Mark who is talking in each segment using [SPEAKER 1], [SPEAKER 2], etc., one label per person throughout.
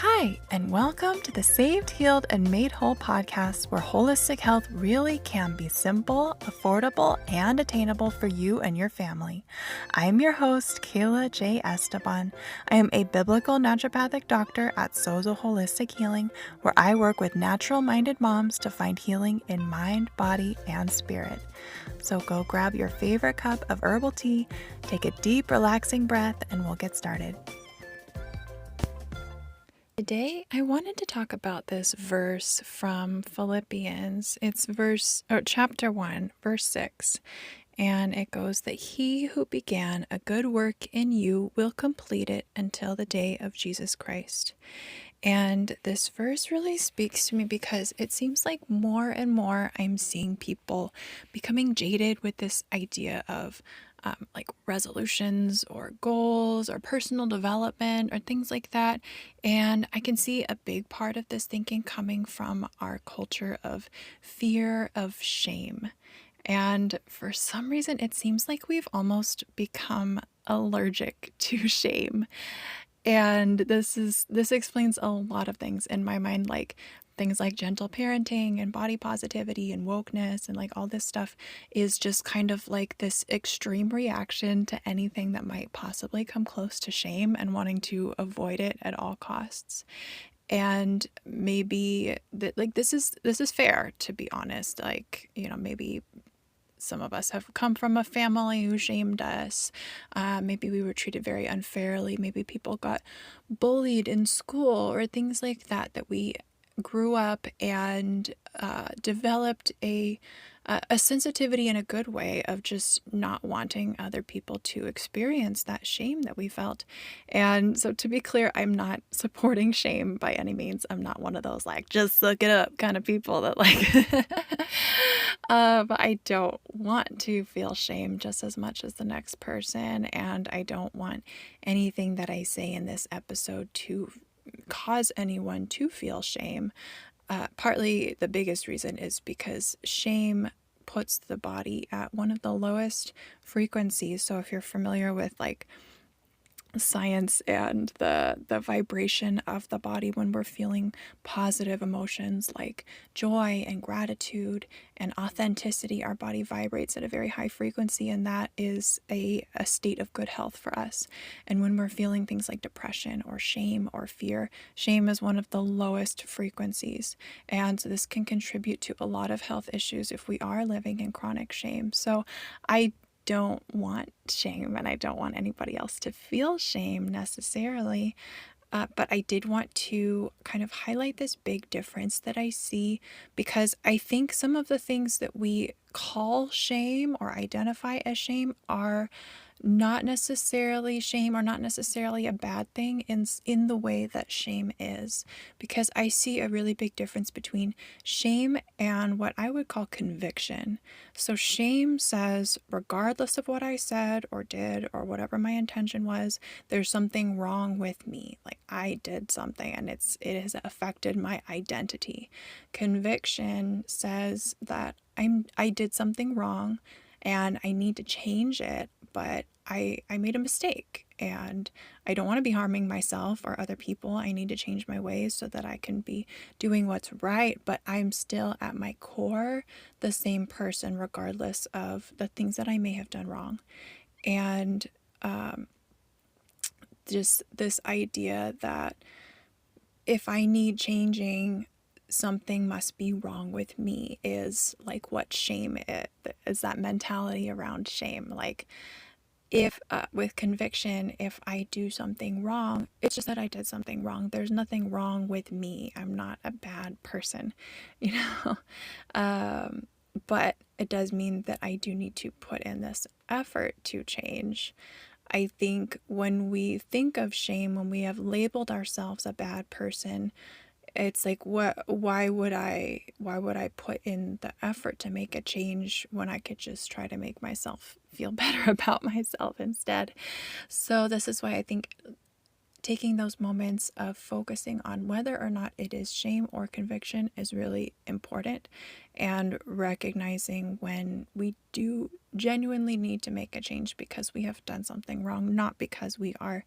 [SPEAKER 1] Hi, and welcome to the Saved, Healed, and Made Whole podcast, where holistic health really can be simple, affordable, and attainable for you and your family. I am your host, Kayla J. Esteban. I am a biblical naturopathic doctor at Sozo Holistic Healing, where I work with natural-minded moms to find healing in mind, body, and spirit. So go grab your favorite cup of herbal tea, take a deep, relaxing breath, and we'll get started. Today, I wanted to talk about this verse from Philippians. It's chapter 1, verse 6. And it goes that he who began a good work in you will complete it until the day of Jesus Christ. And this verse really speaks to me because it seems like more and more I'm seeing people becoming jaded with this idea of like resolutions or goals or personal development or things like that. And I can see a big part of this thinking coming from our culture of fear of shame. And for some reason, it seems like we've almost become allergic to shame. And this explains a lot of things in my mind, like things like gentle parenting and body positivity and wokeness and like all this stuff is just kind of like this extreme reaction to anything that might possibly come close to shame and wanting to avoid it at all costs. And maybe that like this is fair, to be honest. Like, maybe some of us have come from a family who shamed us. Maybe we were treated very unfairly. Maybe people got bullied in school or things like that, that we grew up and developed a sensitivity in a good way of just not wanting other people to experience that shame that we felt. And so, to be clear, I'm not supporting shame by any means. I'm not one of those like just look it up kind of people that like but I don't want to feel shame just as much as the next person, and I don't want anything that I say in this episode to cause anyone to feel shame. Partly the biggest reason is because shame puts the body at one of the lowest frequencies. So if you're familiar with like science and the vibration of the body when we're feeling positive emotions like joy and gratitude and authenticity, our body vibrates at a very high frequency, and that is a state of good health for us. And when we're feeling things like depression or shame or fear, shame is one of the lowest frequencies, and so this can contribute to a lot of health issues if we are living in chronic shame. So I don't want shame, and I don't want anybody else to feel shame necessarily. But I did want to kind of highlight this big difference that I see, because I think some of the things that we call shame or identify as shame are not necessarily shame or not necessarily a bad thing in the way that shame is, because I see a really big difference between shame and what I would call conviction. So shame says, regardless of what I said or did or whatever my intention was, there's something wrong with me. Like I did something and it has affected my identity. Conviction says that I did something wrong and I need to change it, but I made a mistake and I don't want to be harming myself or other people. I need to change my ways so that I can be doing what's right, but I'm still at my core the same person regardless of the things that I may have done wrong. And just this idea that if I need changing, something must be wrong with me is like what shame is, that mentality around shame. Like if with conviction, if I do something wrong, it's just that I did something wrong. There's nothing wrong with me. I'm not a bad person, you know. But it does mean that I do need to put in this effort to change. I think when we think of shame, when we have labeled ourselves a bad person, it's like, why would I put in the effort to make a change when I could just try to make myself feel better about myself instead? So this is why I think taking those moments of focusing on whether or not it is shame or conviction is really important, and recognizing when we do genuinely need to make a change because we have done something wrong, not because we are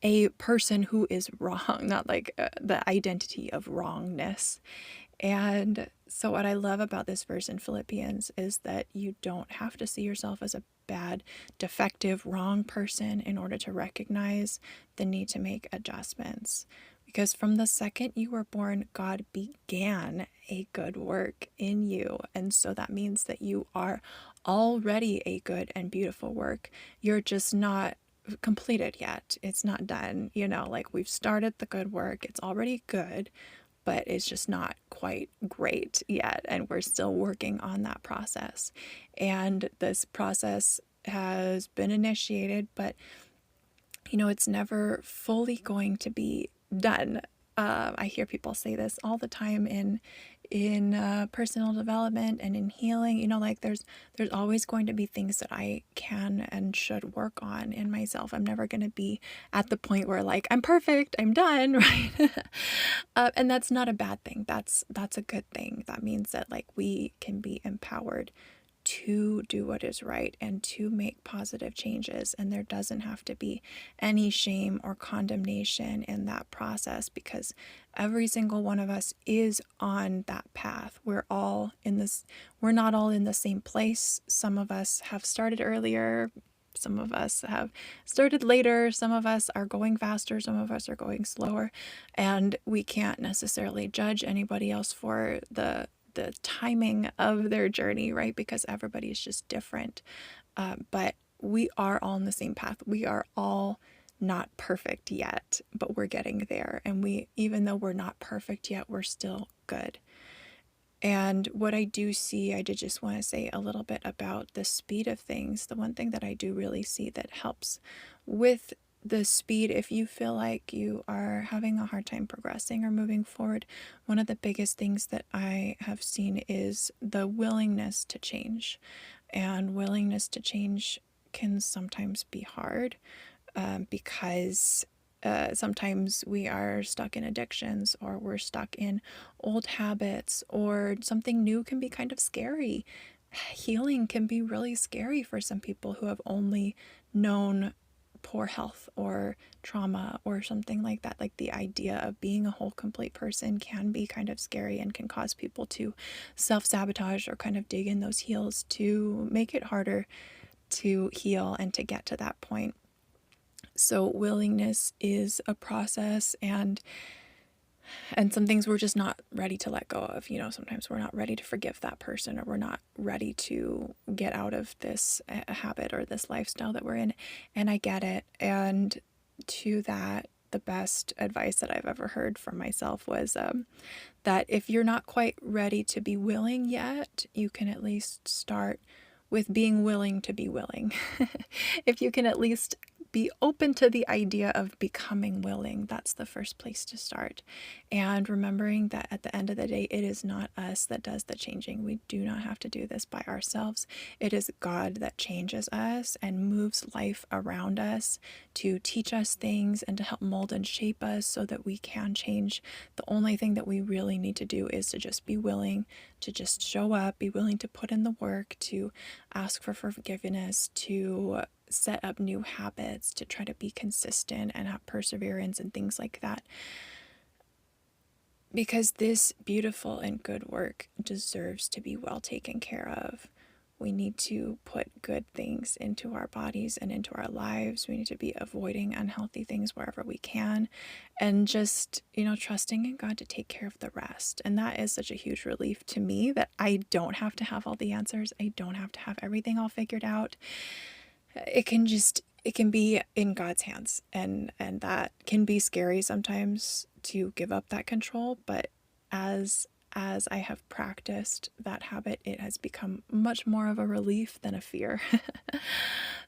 [SPEAKER 1] a person who is wrong, not like the identity of wrongness. And so, what I love about this verse in Philippians is that you don't have to see yourself as a bad, defective, wrong person in order to recognize the need to make adjustments. Because from the second you were born, God began a good work in you. And so that means that you are already a good and beautiful work. You're just not completed yet. It's not done. Like we've started the good work, it's already good, but it's just not quite great yet. And we're still working on that process. And this process has been initiated, but it's never fully going to be done. I hear people say this all the time in personal development and in healing. Like there's always going to be things that I can and should work on in myself. I'm never going to be at the point where like I'm perfect, I'm done, right? And that's not a bad thing. That's a good thing. That means that like we can be empowered to do what is right and to make positive changes. And there doesn't have to be any shame or condemnation in that process, because every single one of us is on that path. We're not all in the same place. Some of us have started earlier. Some of us have started later. Some of us are going faster. Some of us are going slower. And we can't necessarily judge anybody else for the timing of their journey, right? Because everybody is just different. But we are all on the same path. We are all not perfect yet, but we're getting there. And even though we're not perfect yet, we're still good. And what I do see, I did just want to say a little bit about the speed of things. The one thing that I do really see that helps with the speed, if you feel like you are having a hard time progressing or moving forward, one of the biggest things that I have seen is the willingness to change. And willingness to change can sometimes be hard because sometimes we are stuck in addictions, or we're stuck in old habits, or something new can be kind of scary. Healing can be really scary for some people who have only known poor health or trauma or something like that. Like the idea of being a whole, complete person can be kind of scary and can cause people to self-sabotage or kind of dig in those heels to make it harder to heal and to get to that point. So willingness is a process, and some things we're just not ready to let go of. Sometimes we're not ready to forgive that person, or we're not ready to get out of this habit or this lifestyle that we're in. And I get it. And to that, the best advice that I've ever heard from myself was that if you're not quite ready to be willing yet, you can at least start with being willing to be willing. If you can at least be open to the idea of becoming willing, that's the first place to start. And remembering that at the end of the day, it is not us that does the changing. We do not have to do this by ourselves. It is God that changes us and moves life around us to teach us things and to help mold and shape us so that we can change. The only thing that we really need to do is to just be willing to just show up, be willing to put in the work, to ask for forgiveness, to set up new habits, to try to be consistent and have perseverance and things like that. Because this beautiful and good work deserves to be well taken care of. We need to put good things into our bodies and into our lives. We need to be avoiding unhealthy things wherever we can, and just, trusting in God to take care of the rest. And that is such a huge relief to me, that I don't have to have all the answers. I don't have to have everything all figured out. It can be in God's hands, and that can be scary sometimes to give up that control. But as I have practiced that habit, it has become much more of a relief than a fear.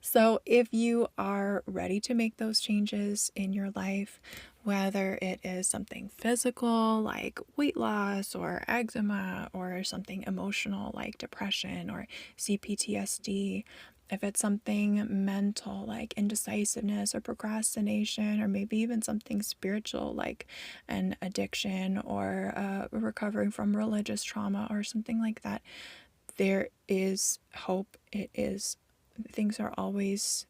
[SPEAKER 1] So if you are ready to make those changes in your life, whether it is something physical like weight loss or eczema, or something emotional like depression or CPTSD, if it's something mental like indecisiveness or procrastination, or maybe even something spiritual like an addiction or recovering from religious trauma or something like that, there is hope. Things are always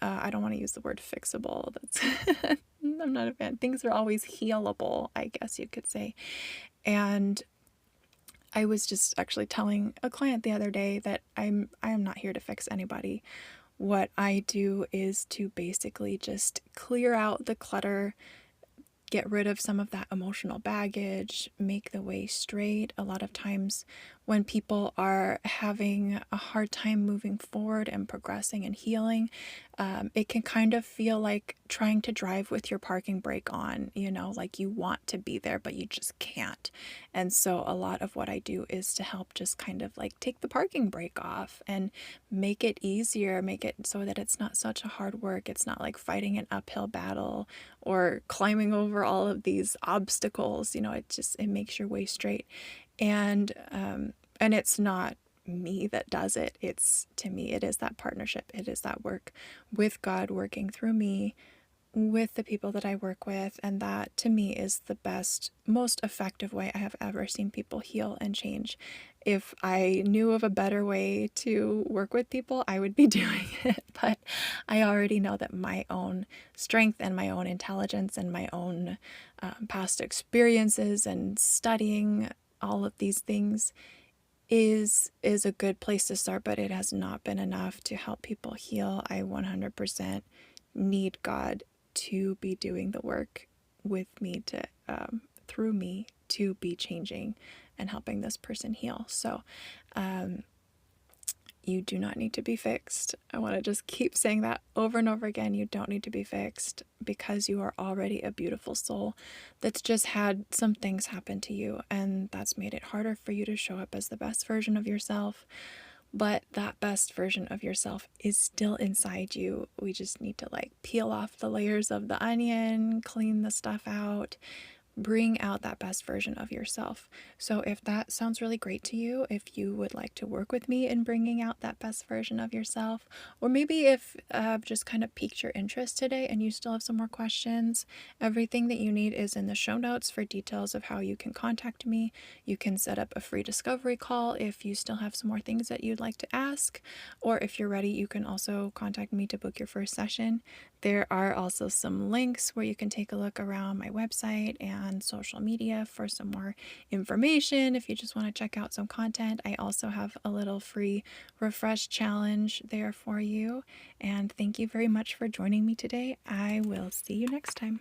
[SPEAKER 1] I don't want to use the word fixable. That's I'm not a fan. Things are always healable, I guess you could say. And I was just actually telling a client the other day that I am not here to fix anybody. What I do is to basically just clear out the clutter, get rid of some of that emotional baggage, make the way straight. A lot of times when people are having a hard time moving forward and progressing and healing, it can kind of feel like trying to drive with your parking brake on, like you want to be there, but you just can't. And so a lot of what I do is to help just kind of like take the parking brake off and make it easier, make it so that it's not such a hard work. It's not like fighting an uphill battle or climbing over all of these obstacles. It makes your way straight. And it's not me that does it. To me, it is that partnership. It is that work with God working through me, with the people that I work with. And that to me is the best, most effective way I have ever seen people heal and change. If I knew of a better way to work with people, I would be doing it. But I already know that my own strength and my own intelligence and my own past experiences and studying all of these things is a good place to start, but it has not been enough to help people heal. I 100% need God to be doing the work with me to through me to be changing and helping this person heal. So you do not need to be fixed. I want to just keep saying that over and over again. You don't need to be fixed because you are already a beautiful soul that's just had some things happen to you, and that's made it harder for you to show up as the best version of yourself. But that best version of yourself is still inside you. We just need to like peel off the layers of the onion, clean the stuff out, bring out that best version of yourself. So if that sounds really great to you, if you would like to work with me in bringing out that best version of yourself, or maybe if just kind of piqued your interest today and you still have some more questions, everything that you need is in the show notes for details of how you can contact me. You can set up a free discovery call if you still have some more things that you'd like to ask, or if you're ready, you can also contact me to book your first session. There are also some links where you can take a look around my website and social media for some more information if you just want to check out some content. I also have a little free refresh challenge there for you. And thank you very much for joining me today. I will see you next time.